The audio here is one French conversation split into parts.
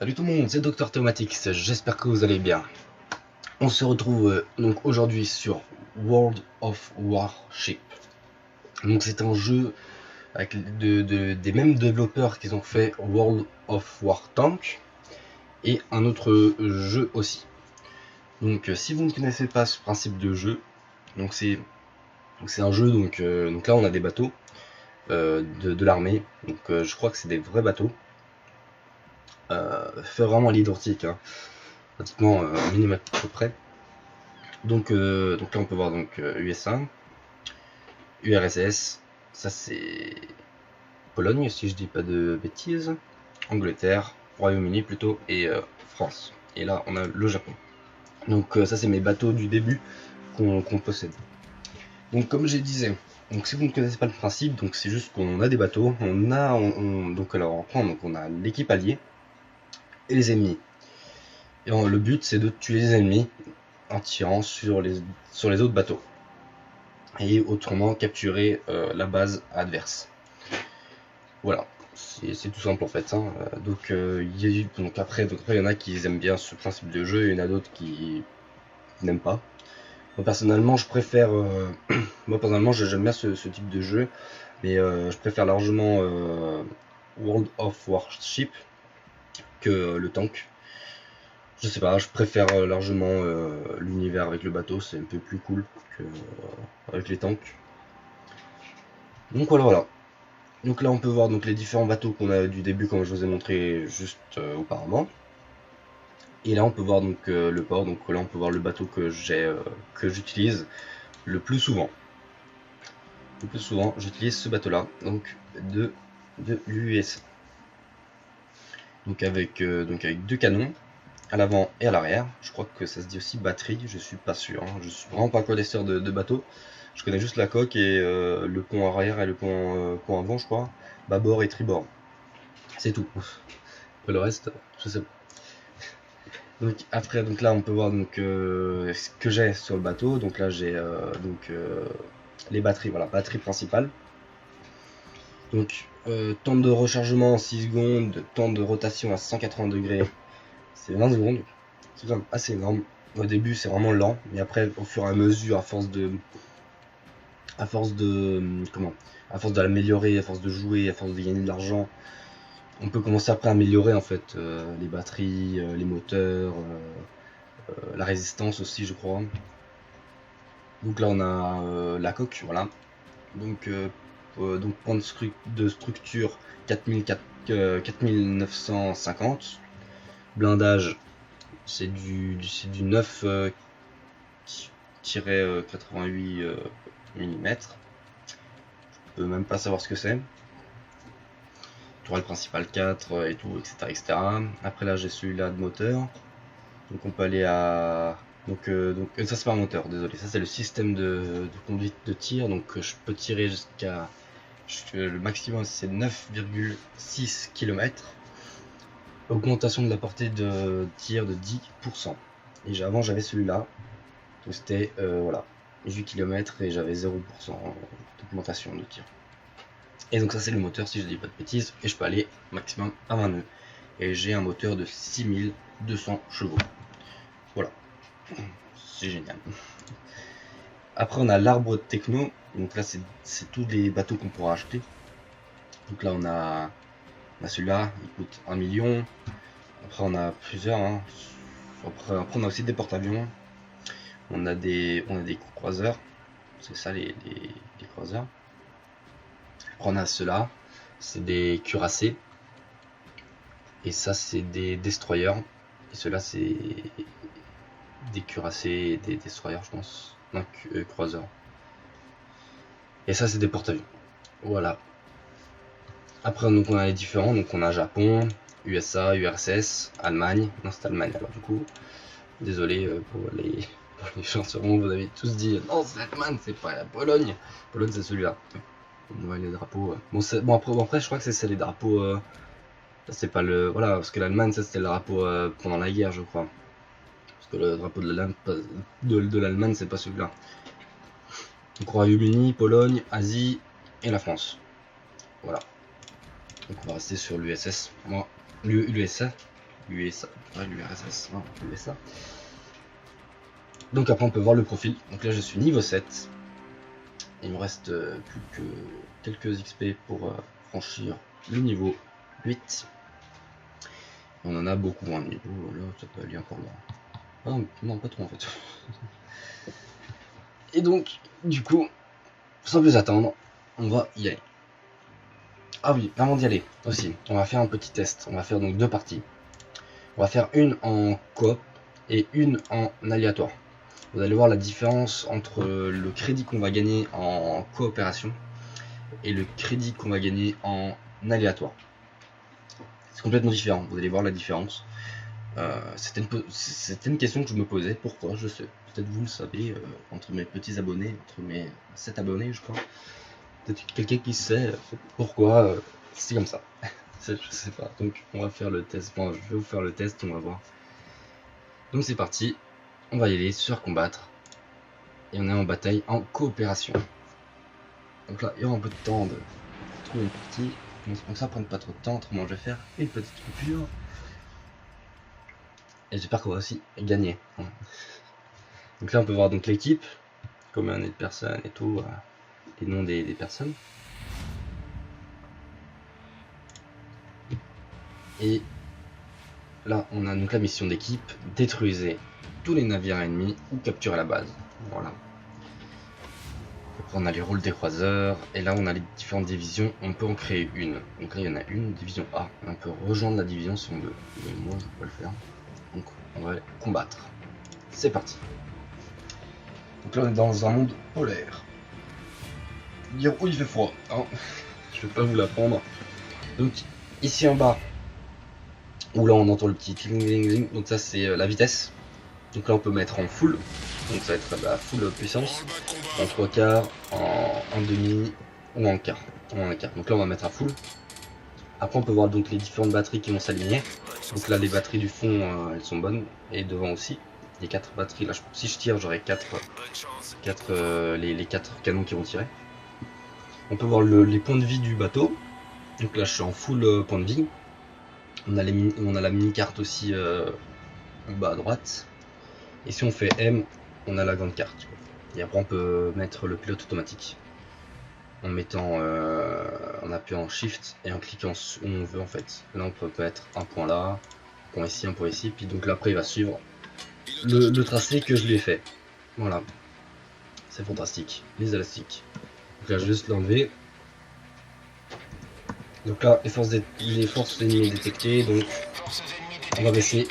Salut tout le monde, c'est Dr Theomatix, j'espère que vous allez bien. On se retrouve donc aujourd'hui sur World of Warship. Donc c'est un jeu avec des mêmes développeurs qui ont fait World of War Tank et un autre jeu aussi. Donc si vous ne connaissez pas ce principe de jeu, donc c'est un jeu donc là on a des bateaux de l'armée, donc je crois que c'est des vrais bateaux. Fait vraiment à l'identique, hein. Pratiquement millimètre à peu près. Donc là on peut voir donc USA, URSS, ça c'est Pologne si je dis pas de bêtises, Angleterre, Royaume-Uni plutôt et France. Et là on a le Japon. Donc ça c'est mes bateaux du début qu'on possède. Donc comme je disais, donc si vous ne connaissez pas le principe, donc c'est juste qu'on a des bateaux, donc alors on a l'équipe alliée et les ennemis. Et le but c'est de tuer les ennemis en tirant sur les autres bateaux et autrement capturer la base adverse. Voilà, c'est tout simple en fait, hein. Donc après il y en a qui aiment bien ce principe de jeu, et il y en a d'autres qui n'aiment pas. Moi personnellement je préfère j'aime bien ce type de jeu, mais je préfère largement World of Warship que le tank. Je sais pas, je préfère largement l'univers avec le bateau, c'est un peu plus cool que avec les tanks. Donc voilà. Donc là on peut voir donc les différents bateaux qu'on a du début comme je vous ai montré juste auparavant. Et là on peut voir donc le port, donc là on peut voir le bateau que j'utilise le plus souvent. Le plus souvent j'utilise ce bateau là, donc de l'US. Donc avec deux canons à l'avant et à l'arrière. Je crois que ça se dit aussi batterie, je suis pas sûr, hein. Je suis vraiment pas connaisseur de bateau. Je connais juste la coque et le pont arrière et le pont avant, je crois, bâbord et tribord. C'est tout. Après le reste, je sais pas. Donc après, donc là on peut voir donc ce que j'ai sur le bateau. Donc là j'ai les batteries, voilà, batterie principale. Donc temps de rechargement en 6 secondes, temps de rotation à 180 degrés, c'est 20 secondes. C'est quand même assez énorme. Au début c'est vraiment lent, mais après au fur et à mesure, à force de l'améliorer, à force de jouer, à force de gagner de l'argent, on peut commencer après à améliorer en fait les batteries, les moteurs, la résistance aussi je crois. Donc là on a la coque, voilà. Donc point de structure 4950. Blindage c'est du 9-88 mm. Je peux même pas savoir ce que c'est. Tourelle principale 4 et tout, etc. Après là j'ai celui-là de moteur. Donc on peut aller à... Donc ça c'est pas un moteur, désolé. Ça c'est le système de conduite de tir. Donc je peux tirer jusqu'à... Le maximum c'est 9,6 km. Augmentation de la portée de tir de 10%. Et avant j'avais celui-là. Donc c'était voilà, 8 km et j'avais 0% d'augmentation de tir. Et donc ça c'est le moteur si je dis pas de bêtises, et je peux aller maximum à 20 nœuds. Et j'ai un moteur de 6200 chevaux. Voilà, c'est génial. Après on a l'arbre techno, donc là c'est tous les bateaux qu'on pourra acheter. Donc là on a celui-là, il coûte 1 million. Après on a plusieurs, hein. Après on a aussi des porte-avions. On a des croiseurs, c'est ça les croiseurs. Après on a ceux-là, c'est des cuirassés. Et ça c'est des destroyers. Et ceux-là c'est des cuirassés et des destroyers je pense. Non, croiseurs. Et ça c'est des porte-avions. Voilà. Après donc on a les différents, donc on a Japon, USA, URSS, Allemagne. Non c'est Allemagne alors du coup. Désolé pour les gens sûrement vous avez tous dit non c'est l'Allemagne, c'est pas la Pologne. Pologne c'est celui-là. On voit les drapeaux. Bon après je crois que c'est les drapeaux. C'est pas le. Voilà, parce que l'Allemagne ça c'était le drapeau pendant la guerre je crois. Parce que le drapeau de l'Allemagne c'est pas celui-là. Donc Royaume-Uni, Pologne, Asie et la France. Voilà. Donc on va rester sur l'USS. Moi, l'USA. USA, ouais, l'URSS, hein, USA. Donc après on peut voir le profil. Donc là je suis niveau 7. Il me reste plus que quelques XP pour franchir le niveau 8. On en a beaucoup un niveau, là ça peut aller encore loin. Ah, non, pas trop en fait. Et donc, du coup, sans plus attendre, on va y aller. Ah oui, avant d'y aller aussi, on va faire un petit test. On va faire donc 2 parties. On va faire une en coop et une en aléatoire. Vous allez voir la différence entre le crédit qu'on va gagner en coopération et le crédit qu'on va gagner en aléatoire. C'est complètement différent, vous allez voir la différence. C'était une question que je me posais, pourquoi, je sais. Peut-être vous le savez, entre mes petits abonnés, entre mes 7 abonnés je crois. Peut-être quelqu'un qui sait pourquoi c'est comme ça. Je sais pas, donc on va faire le test, bon, je vais vous faire le test, on va voir. Donc c'est parti, on va y aller sur combattre. Et on est en bataille en coopération. Donc là, il y aura un peu de temps de trouver une partie. Donc ça prenne pas trop de temps, autrement je vais faire une petite coupure. Et j'espère qu'on va aussi gagner. Donc là on peut voir donc l'équipe, combien de personnes et tout, les noms des personnes. Et là on a donc la mission d'équipe, détruisez tous les navires ennemis ou capturez la base. Voilà. Après on a les rôles des croiseurs, et là on a les différentes divisions, on peut en créer une. Donc là il y en a une, division A, on peut rejoindre la division si on veut. Mais moi je peux pas le faire. Donc on va combattre. C'est parti. Donc là on est dans un monde polaire. Dire où il fait froid, hein. Je vais pas vous l'apprendre. Donc ici en bas, où là on entend le petit cling cling cling, donc ça c'est la vitesse. Donc là on peut mettre en full, donc ça va être la full puissance, en 3 quarts, en demi ou en quart, en 1 quart. Donc là on va mettre à full. Après on peut voir donc les différentes batteries qui vont s'aligner. Donc là les batteries du fond elles sont bonnes, et devant aussi. Les 4 batteries, là si je tire j'aurai les 4 canons qui vont tirer. On peut voir les points de vie du bateau. Donc là je suis en full point de vie. On a la mini carte aussi en bas à droite. Et si on fait M, on a la grande carte. Et après on peut mettre le pilote automatique. En mettant, en appuyant Shift et en cliquant où on veut en fait. Là on peut mettre un point là, un point ici, un point ici. Puis donc là après il va suivre le tracé que je lui ai fait. Voilà. C'est fantastique. Les élastiques. Donc là je vais juste l'enlever. Donc là les forces ennemies détectées. Donc on va baisser.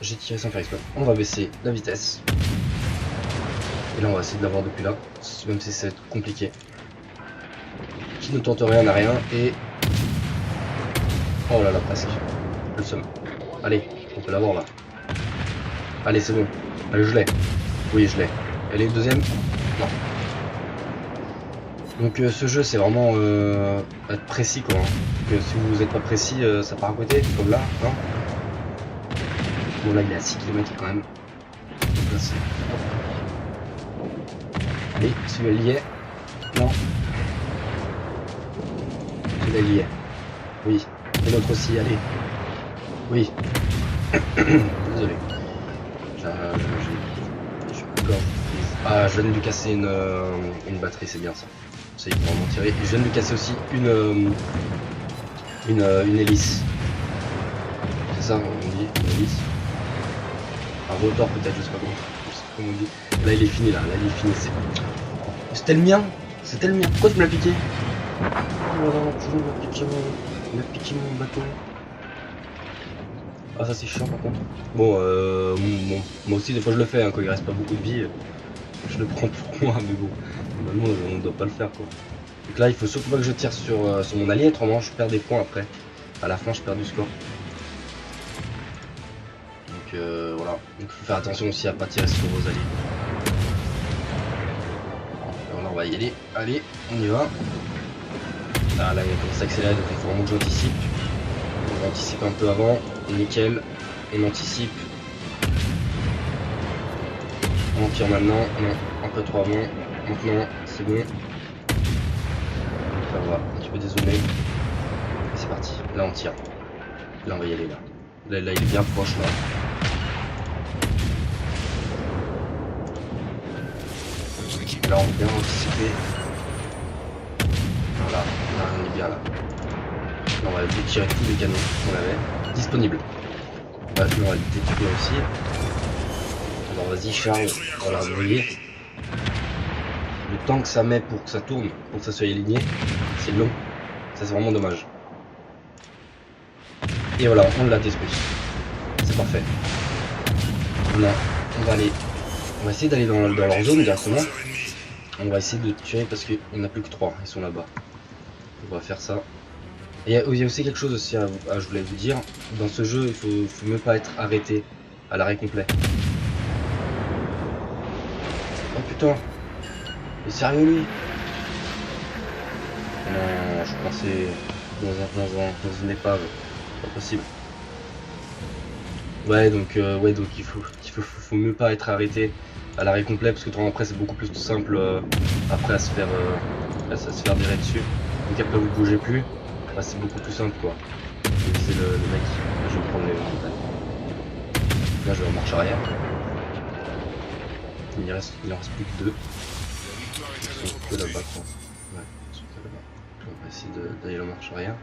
J'ai tiré sans faire exprès. On va baisser la vitesse. Et là on va essayer de l'avoir depuis là. Même si c'est compliqué. Qui ne tente rien n'a rien. Et... oh là là presque. Le seum. Allez, on peut l'avoir là. Allez c'est bon. Allez je l'ai. Oui je l'ai. Elle est le deuxième. Non. Donc ce jeu c'est vraiment être précis quoi. Que si vous n'êtes pas précis ça part à côté comme là. Hein. Bon là il est à 6 km quand même. Donc, là, allez, celui-là il y est. Non. Celui-là il y est. Oui. Et l'autre aussi, allez. Oui. Désolé. Ah, je viens de lui casser une batterie, c'est bien ça. Ça y est, pour m'en tirer. Et je viens de lui casser aussi une hélice. C'est ça, on dit, une hélice. Un rotor peut-être, je sais pas comment on dit. Là il est fini là il est fini. C'était le mien. C'était le mien. Pourquoi tu me l'as piqué? Oh là là, il m'a piqué mon bateau. Ah ça c'est chiant par contre. Bon, moi aussi des fois je le fais hein, quand il reste pas beaucoup de vie. Je le prends pour moi mais bon. Normalement on ne doit pas le faire quoi. Donc là il faut surtout pas que je tire sur mon allié, autrement je perds des points après. À la fin je perds du score. Donc voilà, donc il faut faire attention aussi à pas tirer sur vos alliés. Alors là on va y aller, allez, on y va. Ah là il commence à accélérer donc il faut vraiment que j'anticipe. On anticipe un peu avant, nickel, on anticipe. On tire maintenant, non, un peu trop avant, maintenant c'est bon. Là on va un petit peu dézoomer. C'est parti, là on tire. Là on va y aller là. Là il est bien proche là. Là on vient anticiper. Voilà, là, on est bien là. Là, on va détirer tous les canons qu'on avait disponibles. Bah, on va les détruire aussi. Alors vas-y Charles, voilà, vous voyez. Le temps que ça met pour que ça tourne, pour que ça soit aligné, c'est long. Ça c'est vraiment dommage. Et voilà, on l'a détruit. C'est parfait. On va essayer d'aller dans leur zone directement. On va essayer de tuer parce qu'il n'y en a plus que 3, ils sont là-bas. On va faire ça. Et il y a aussi quelque chose aussi je voulais vous dire. Dans ce jeu, il faut mieux pas être arrêté à l'arrêt complet. Oh putain, il est sérieux lui? Non, je pensais dans une épave. Pas possible. Ouais donc il faut mieux pas être arrêté à l'arrêt complet parce que après c'est beaucoup plus simple après à se faire virer dessus. Donc après vous bougez plus, bah, c'est beaucoup plus simple quoi. C'est le mec. Là, je vais prendre les montagnes. Là je vais en marche arrière. Il en reste plus que 2. Ils sont que là-bas quoi. Ouais, ils sont que là-bas. On va essayer d'aller en marche arrière.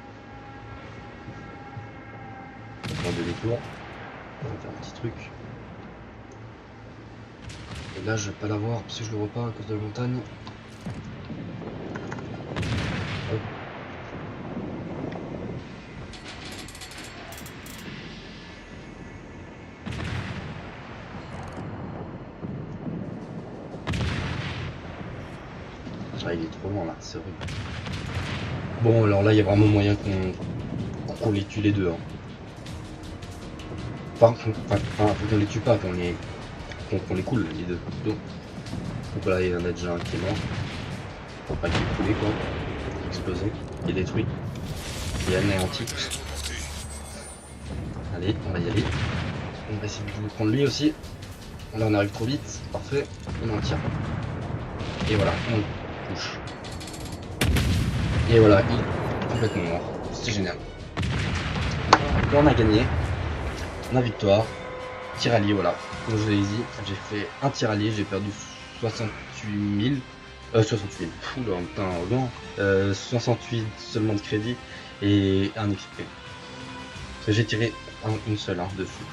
On va faire demi-tour. On va faire un petit truc. Et là je vais pas l'avoir parce que je le vois pas à cause de la montagne. Hop. Ah, il est trop loin là, c'est horrible. Bon alors là il y a vraiment moyen qu'on les tue les deux. Hein. Enfin qu'on les tue pas, qu'on les coule les deux. Donc là il y en a déjà un qui est mort. Faut pas qu'il est coulé quoi. Explosé, il est détruit. Il est anéanti. Allez, on va y aller. On va essayer de prendre lui aussi. Là on arrive trop vite, parfait. On en tire. Et voilà, on touche. Et voilà, il est complètement mort. C'était génial. Donc là on a gagné. On a victoire. Tir allié, voilà. Comme je vous l'ai dit, j'ai fait un tir allié, j'ai perdu 68 000. 68 000. Fou là, putain, non. 68 seulement de crédit et un XP. J'ai tiré une seule de fou.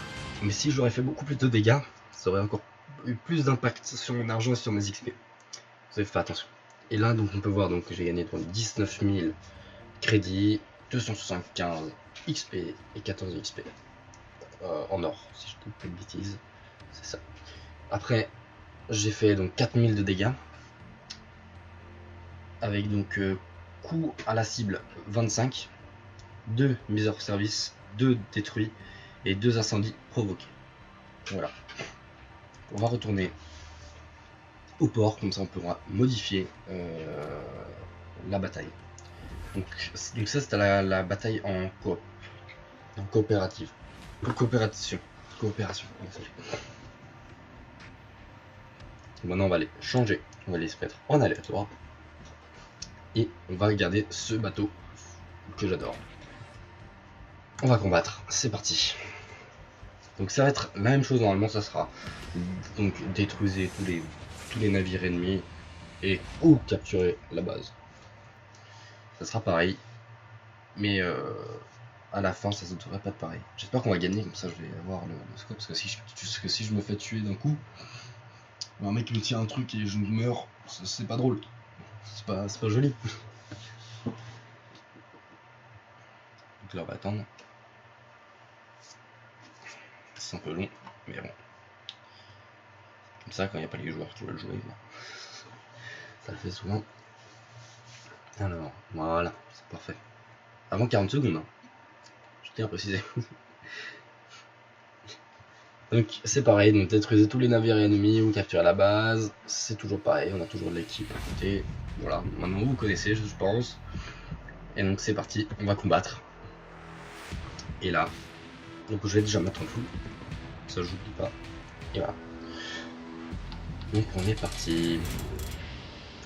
Mais si j'aurais fait beaucoup plus de dégâts, ça aurait encore eu plus d'impact sur mon argent et sur mes XP. Vous avez fait attention. Et là, donc on peut voir donc que j'ai gagné donc 19 000 crédits, 275 XP et 14 XP. En or, si je ne dis pas de bêtises, c'est ça. Après, j'ai fait donc 4000 de dégâts, avec donc coup à la cible 25, 2 mises hors service, 2 détruits et 2 incendies provoqués. Voilà. On va retourner au port, comme ça on pourra modifier la bataille. Donc ça c'était la bataille en coop, en coopérative. Coopération. Maintenant on va les changer, on va les se mettre en aléatoire. Et on va regarder ce bateau que j'adore. On va combattre, c'est parti. Donc ça va être la même chose normalement, ça sera donc détruire tous les navires ennemis et ou capturer la base. Ça sera pareil, mais à la fin ça ne devrait pas être pareil. J'espère qu'on va gagner, comme ça je vais avoir le scope, parce que si je me fais tuer d'un coup, un mec me tire un truc et je meurs, c'est pas drôle, c'est pas joli. Donc là on va attendre. C'est un peu long, mais bon. Comme ça, quand il n'y a pas les joueurs qui veulent jouer, ça le fait souvent. Alors, voilà, c'est parfait. Avant 40 secondes, hein. Je tiens à préciser. Donc c'est pareil, donc détruisez tous les navires ennemis ou capturer la base, c'est toujours pareil, on a toujours de l'équipe à côté. Voilà, maintenant vous connaissez, je pense. Et donc c'est parti, on va combattre. Et là, donc je vais déjà mettre en full, ça je n'oublie pas. Et voilà. Donc on est parti.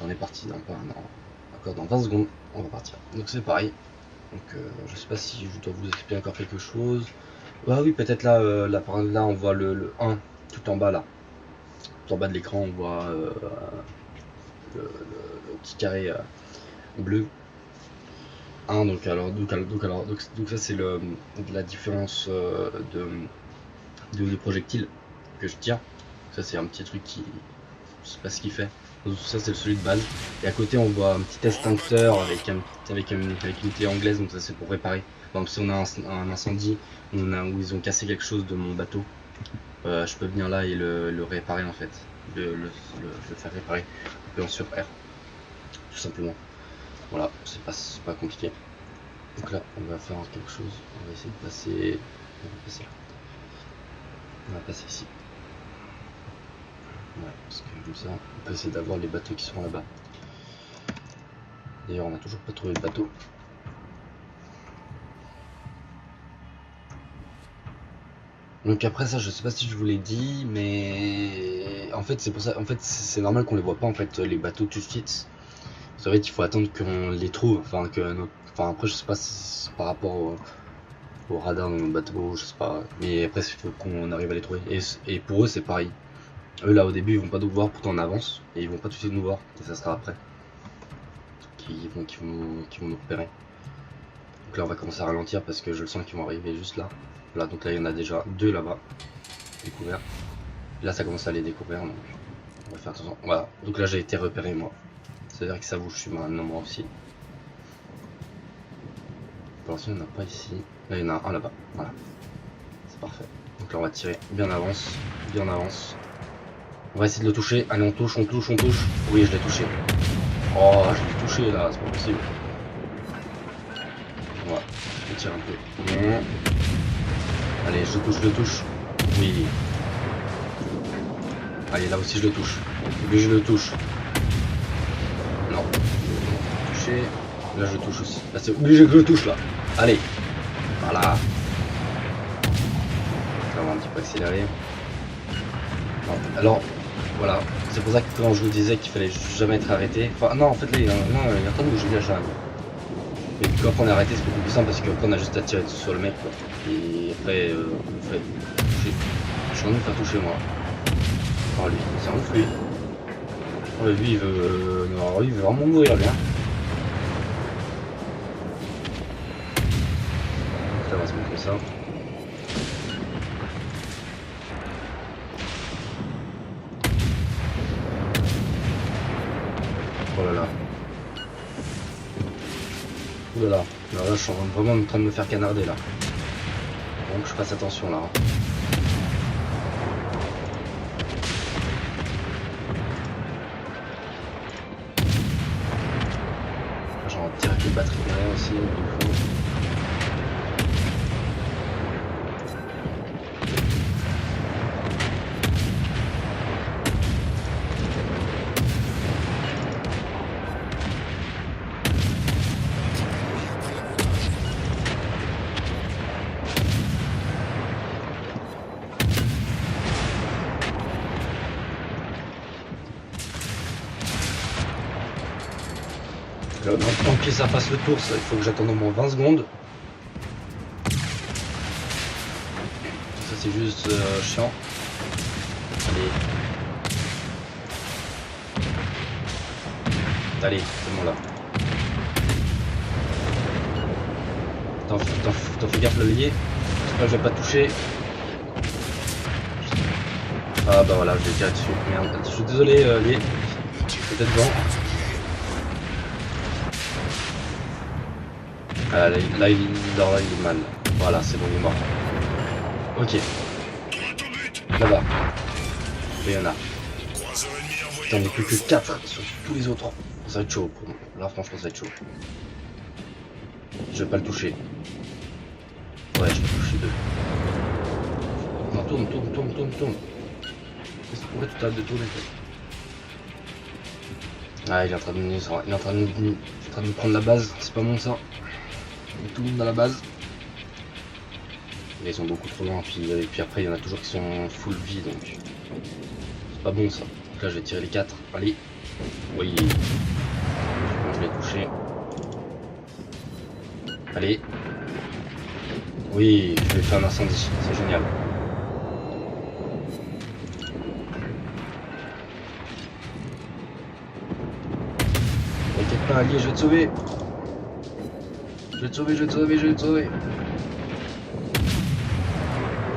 Encore dans 20 secondes, on va partir. Donc c'est pareil. Donc je sais pas si je dois vous expliquer encore quelque chose. Ah oui, peut-être là, là, là, on voit le 1, tout en bas là. Tout en bas de l'écran, on voit le petit carré bleu. 1, donc ça c'est la différence de projectile que je tire. Ça c'est un petit truc qui, je sais pas ce qu'il fait. Donc, ça c'est celui de base. Et à côté on voit un petit extincteur avec une clé anglaise, donc ça c'est pour réparer. Par exemple si on a un incendie où ils ont cassé quelque chose de mon bateau, je peux venir là et le réparer en fait. Le faire réparer en appuyant sur R. Tout simplement. Voilà, c'est pas compliqué. Donc là, on va faire quelque chose. On va essayer de passer. On va passer là. On va passer ici. Ouais, parce que comme ça, on peut essayer d'avoir les bateaux qui sont là-bas. D'ailleurs, on n'a toujours pas trouvé le bateau. Donc après ça, je sais pas si je vous l'ai dit, mais en fait c'est pour ça. En fait, c'est normal qu'on les voit pas en fait les bateaux tout de suite. C'est vrai qu'il faut attendre qu'on les trouve. Enfin après je sais pas si c'est par rapport au radar dans le bateau, je sais pas. Mais après il faut qu'on arrive à les trouver. Et pour eux c'est pareil. Eux là au début ils vont pas nous voir, pourtant on avance et ils vont pas tout de suite nous voir. Et ça sera après qu'ils vont nous repérer. Donc là on va commencer à ralentir parce que je le sens qu'ils vont arriver juste là. Là donc là il y en a déjà 2 là-bas découverts. Là ça commence à les découvrir donc on va faire attention. Voilà, donc là j'ai été repéré moi. C'est à dire que ça bouge, je suis maintenant moi aussi. Pour l'instant il n'y en a pas ici. Là il y en a un là-bas, voilà. C'est parfait. Donc là on va tirer bien en avance, bien en avance. On va essayer de le toucher. Allez on touche, on touche, on touche. Oui je l'ai touché. Oh je l'ai touché là, c'est pas possible. Voilà, je tire un peu. Bon. Allez je le touche. Oui. Allez là aussi je le touche. Lui je le touche. Non. Touché. Là je touche aussi. Là c'est obligé que je le touche là. Allez. Voilà. On va un petit peu accélérer. Alors voilà. C'est pour ça que quand je vous disais qu'il fallait jamais être arrêté. Enfin non en fait là il est en train de bouger déjà. Et puis quand on est arrêté c'est beaucoup plus simple parce qu'après on a juste à tirer sur le mec quoi. Et après on fait toucher. Je suis en train de me faire toucher moi. Oh lui, c'est un ouf lui. Oh lui il veut. Non, lui il veut vraiment mourir lui hein. Ça va se mettre comme ça. Oh là là. Ouh là là. Alors là je suis vraiment en train de me faire canarder là. Donc je fasse attention là. J'en tire avec les batteries derrière aussi. Tant que ça fasse le tour, ça, il faut que j'attende au moins 20 secondes. Ça c'est juste chiant. Allez. Allez, c'est bon là. T'en fais gaffe le lié. J'espère que je vais pas toucher. Ah bah voilà, je l'ai tiré dessus. Merde, je suis désolé lié. Peut-être devant. Ah, là il est mal. Voilà, c'est bon, il est mort. Ok. Là-bas. Il y en a. Putain, on n'est plus que 4 sur tous les autres. Ça va être chaud pour moi. Là, franchement, ça va être chaud. Je vais pas le toucher. Ouais, je vais toucher 2. Non, tourne. Pourquoi tu t'arrêtes de tourner? Ah, il est en train de me prendre la base. C'est pas bon ça. Tout le monde à la base. Ils sont beaucoup trop loin, puis après il y en a toujours qui sont full vie donc c'est pas bon ça. Donc là je vais tirer les 4. Allez. Oui. Je l'ai touché. Allez. Oui, je vais faire un incendie, c'est génial. T'inquiète pas, allié, je vais te sauver. Je vais te sauver, je vais te sauver, je vais te sauver.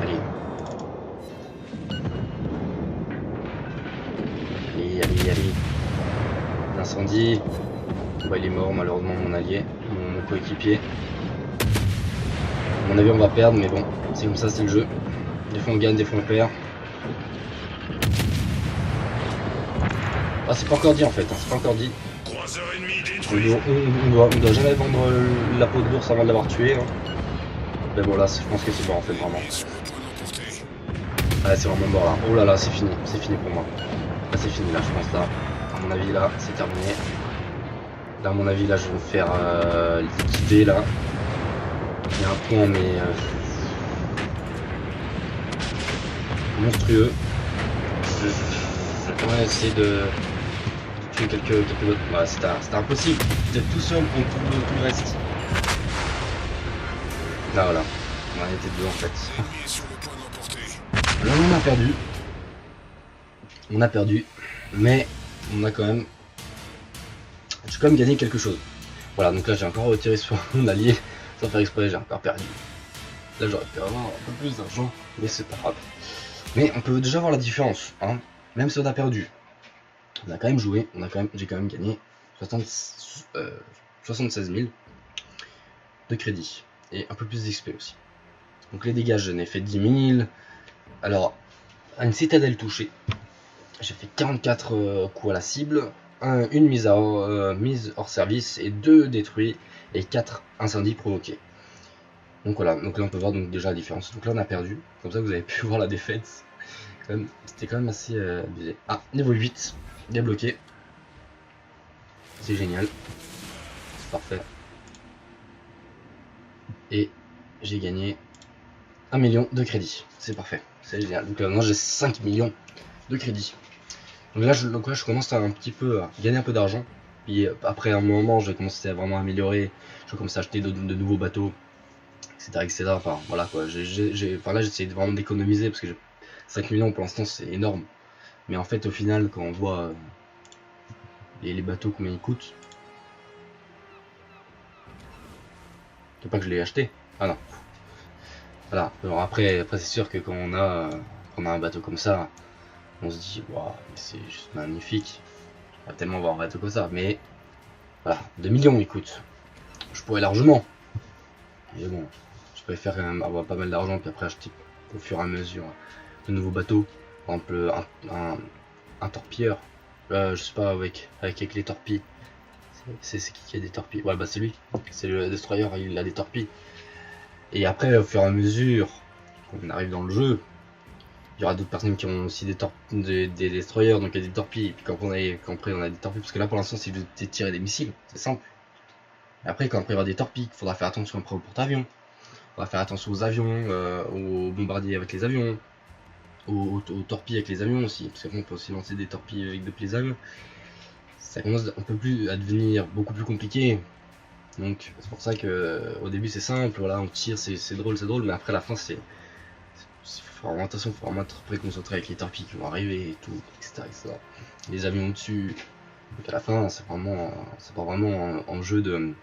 Allez. Allez, allez, allez. L'incendie. Bah, il est mort, malheureusement, mon allié, mon coéquipier. À mon avis, on va perdre, mais bon, c'est comme ça, c'est le jeu. Des fois on gagne, des fois on perd. Ah, c'est pas encore dit en fait, hein, c'est pas encore dit. On doit jamais vendre la peau de l'ours avant de l'avoir tué. Hein. Mais bon, là, je pense que c'est bon en fait, vraiment. Ah, c'est vraiment mort là. Oh là là, c'est fini pour moi. Là, c'est fini là, je pense là. À mon avis, là, c'est terminé. Là, à mon avis, là, je vais me faire liquider là. Il y a un point, mais monstrueux. Je pourrais essayer de tuer quelques autres. Ouais, c'était impossible d'être tout seul contre tout le reste. Là, voilà. On en était deux en fait. Là, on a perdu. On a perdu. Mais on a quand même. J'ai quand même gagné quelque chose. Voilà, donc là, j'ai encore retiré sur mon allié. Sans faire exprès, j'ai encore perdu. Là, j'aurais pu avoir un peu plus d'argent. Mais c'est pas grave. Mais on peut déjà voir la différence. Hein. Même si on a perdu. On a quand même joué. J'ai quand même gagné 76 000 de crédit. Et un peu plus d'XP aussi. Donc les dégâts, j'en ai fait 10 000. Alors, à une citadelle touchée, j'ai fait 44 coups à la cible, une mise hors service et 2 détruits et 4 incendies provoqués. Donc voilà, donc là on peut voir donc déjà la différence. Donc là on a perdu, comme ça vous avez pu voir la défaite. C'était quand même assez abusé. Ah, niveau 8, débloqué. C'est génial. C'est parfait. Et j'ai gagné 1 million de crédit. C'est parfait. C'est génial. Donc maintenant j'ai 5 millions de crédit. Donc là je commence à un petit peu à gagner un peu d'argent. Puis après un moment je vais commencer à vraiment améliorer. Je vais commencer à acheter de nouveaux bateaux, etc. Enfin voilà quoi. Là j'essaie vraiment d'économiser parce que 5 millions pour l'instant c'est énorme. Mais en fait au final quand on voit les bateaux combien ils coûtent. C'est pas que je l'ai acheté. Ah non. Voilà. Alors après c'est sûr que quand on a un bateau comme ça, on se dit waouh, c'est juste magnifique. On va tellement avoir un bateau comme ça. Mais voilà, 2 millions il coûte. Je pourrais largement. Mais bon, je préfère quand même avoir pas mal d'argent puis après acheter au fur et à mesure de nouveaux bateaux. Par exemple un torpilleur. Je sais pas avec les torpilles. C'est qui a des torpilles? Ouais bah c'est lui. C'est le destroyer, il a des torpilles. Et après au fur et à mesure qu'on arrive dans le jeu, il y aura d'autres personnes qui ont aussi des destroyers, donc il y a des torpilles. Et puis quand après on a des torpilles, parce que là pour l'instant c'est de tirer des missiles, c'est simple. Et après quand après il y aura des torpilles, il faudra faire attention après au porte-avions. Il faudra faire attention aux avions, aux bombardiers avec les avions, aux torpilles avec les avions aussi. Parce qu'on peut aussi lancer des torpilles avec depuis les avions. Ça commence un peu plus à devenir beaucoup plus compliqué. Donc c'est pour ça que au début c'est simple, voilà, on tire, c'est drôle, mais après la fin c'est faut vraiment attention, faut vraiment être très concentré avec les torpilles qui vont arriver et tout, etc. Les avions au-dessus. Donc à la fin c'est pas vraiment un jeu de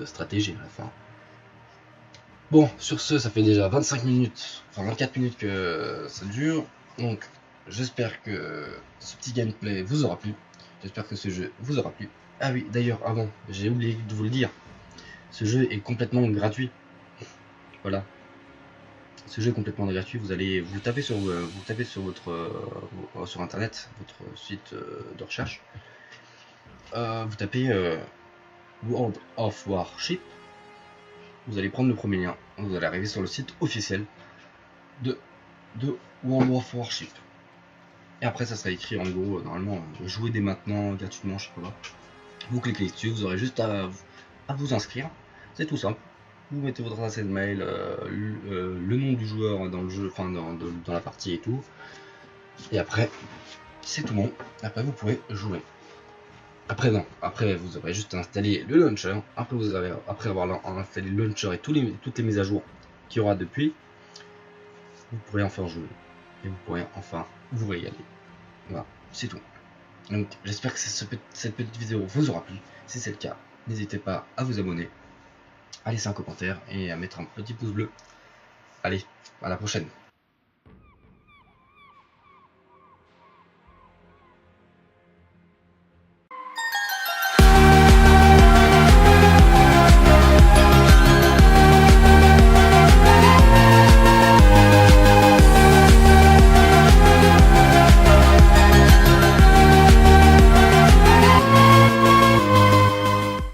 stratégie à la fin. Bon, sur ce, ça fait déjà 25 minutes, enfin 24 minutes que ça dure. Donc j'espère que ce petit gameplay vous aura plu. J'espère que ce jeu vous aura plu. Ah oui, d'ailleurs, avant, j'ai oublié de vous le dire. Ce jeu est complètement gratuit. Voilà. Ce jeu est complètement gratuit. Vous tapez sur sur internet, votre site de recherche. Vous tapez World of Warship. Vous allez prendre le premier lien. Vous allez arriver sur le site officiel de World of Warship. Et après, ça sera écrit en gros, normalement, jouez dès maintenant, gratuitement, je sais pas. Vous cliquez dessus, vous aurez juste à vous inscrire. C'est tout simple. Vous mettez votre adresse mail, le nom du joueur dans le jeu, enfin dans la partie et tout. Et après, c'est tout bon. Après, vous pouvez jouer. Après, non. Après, vous aurez juste installé le launcher. Après avoir installé le launcher et toutes les mises à jour qu'il y aura depuis, vous pourrez enfin jouer. Et vous pourrez enfin vous régaler. Voilà, c'est tout. Donc j'espère que cette petite vidéo vous aura plu. Si c'est le cas, n'hésitez pas à vous abonner, à laisser un commentaire et à mettre un petit pouce bleu. Allez, à la prochaine.